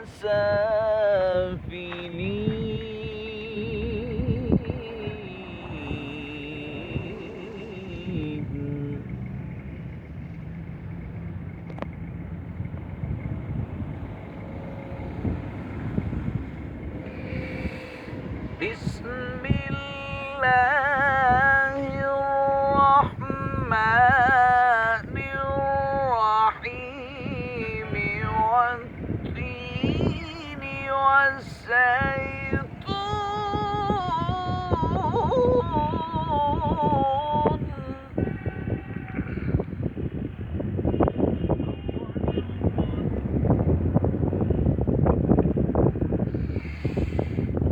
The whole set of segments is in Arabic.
سافلين. بسم الله الرحمن الرحيم والتين والزيتون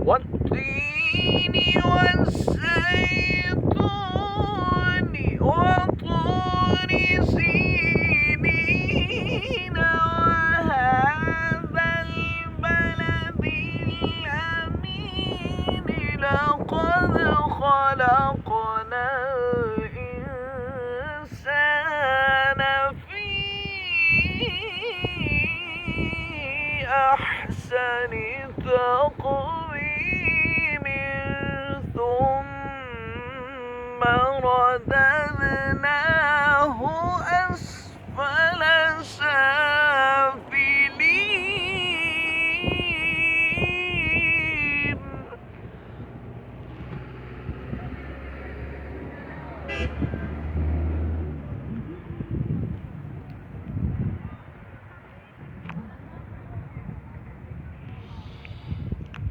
والتين والزيتون وطور سينين وهذا البلد الأمين لقد خلقنا الإنسان في أحسن تقويم ثم رددناه أسفل سافلين.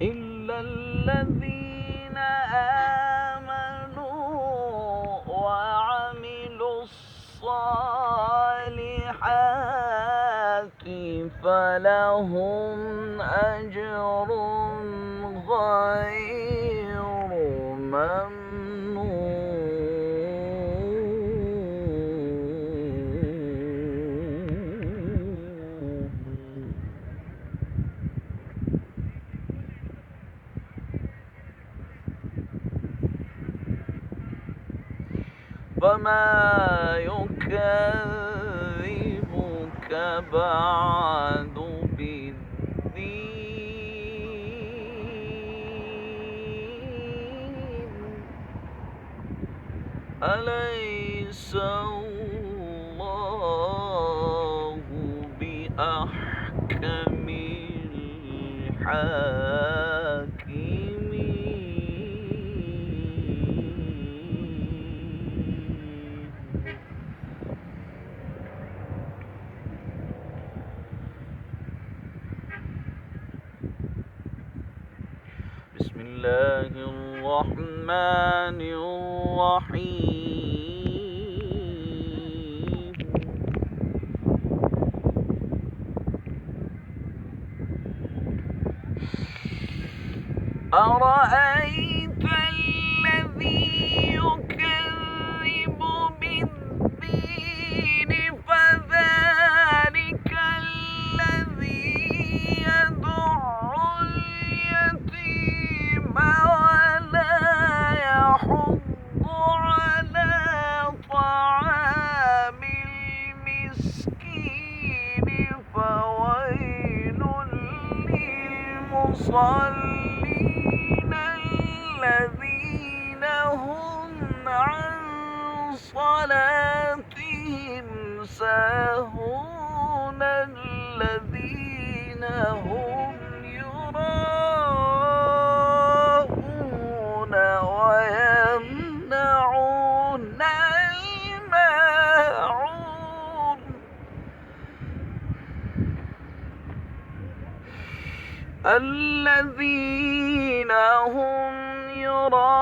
إلا الذين آمنوا وعملوا الصالحات فلهم أجر غير ممنون. فما يكذبك بعد بالدين. أليس الله بأحكم الحاكمين. بسم الله الرحمن الرحيم. أرأيت الذي يكذب بالدين فذلك الذي يدع اليتيم ولا يحض على طعام المسكين فويل للمصلين الذين هم عن صلاتهم ساهون الذين هم يراءون ويمنعون الماعون. الذين هم يراءون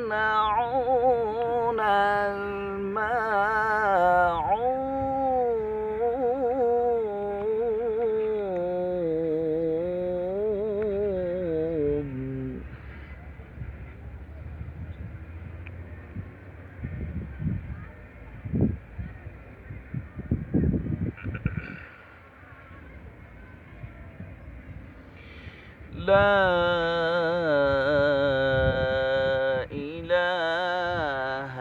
ويمنعون الماعون. لا إله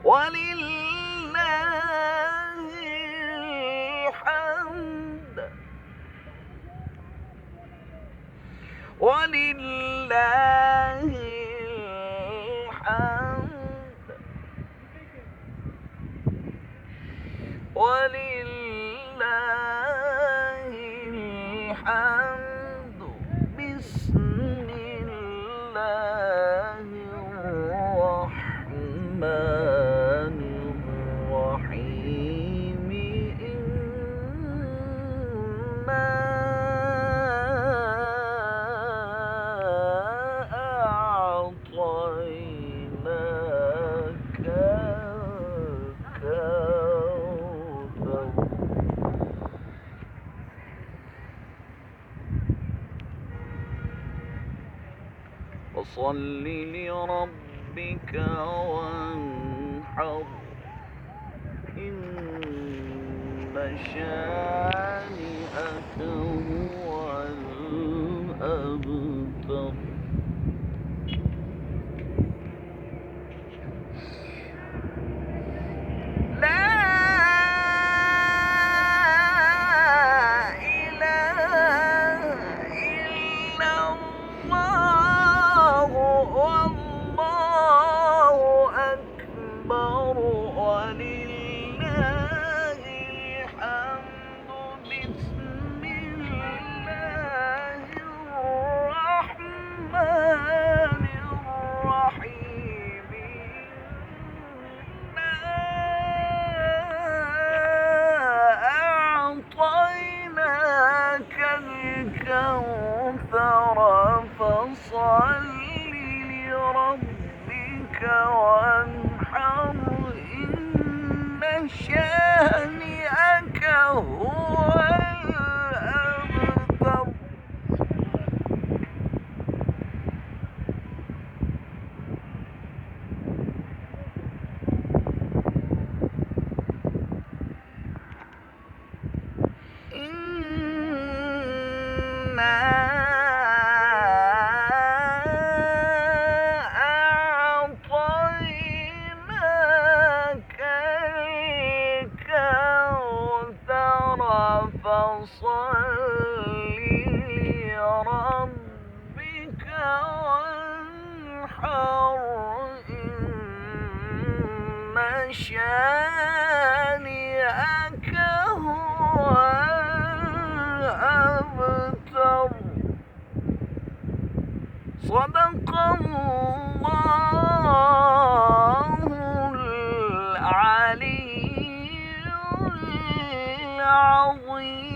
ولله الحمد ولله الحمد ولله الحمد بسم الله الرحمن الرحيم إنا أعطيناك الكوثر فصل لربك وانحر إن شانئك هو الأبتر لا إله إلا الله والله أكبر ولله الحمد بسم الله الرحمن الرحيم أعطيناك الكوثر فصل لربك وانحر إن شانئك هو الأبتر إنا أعطيناك الكوثر فصل لربك وانحر إن شانئك هو الأبتر صدق الله العلي العظيم.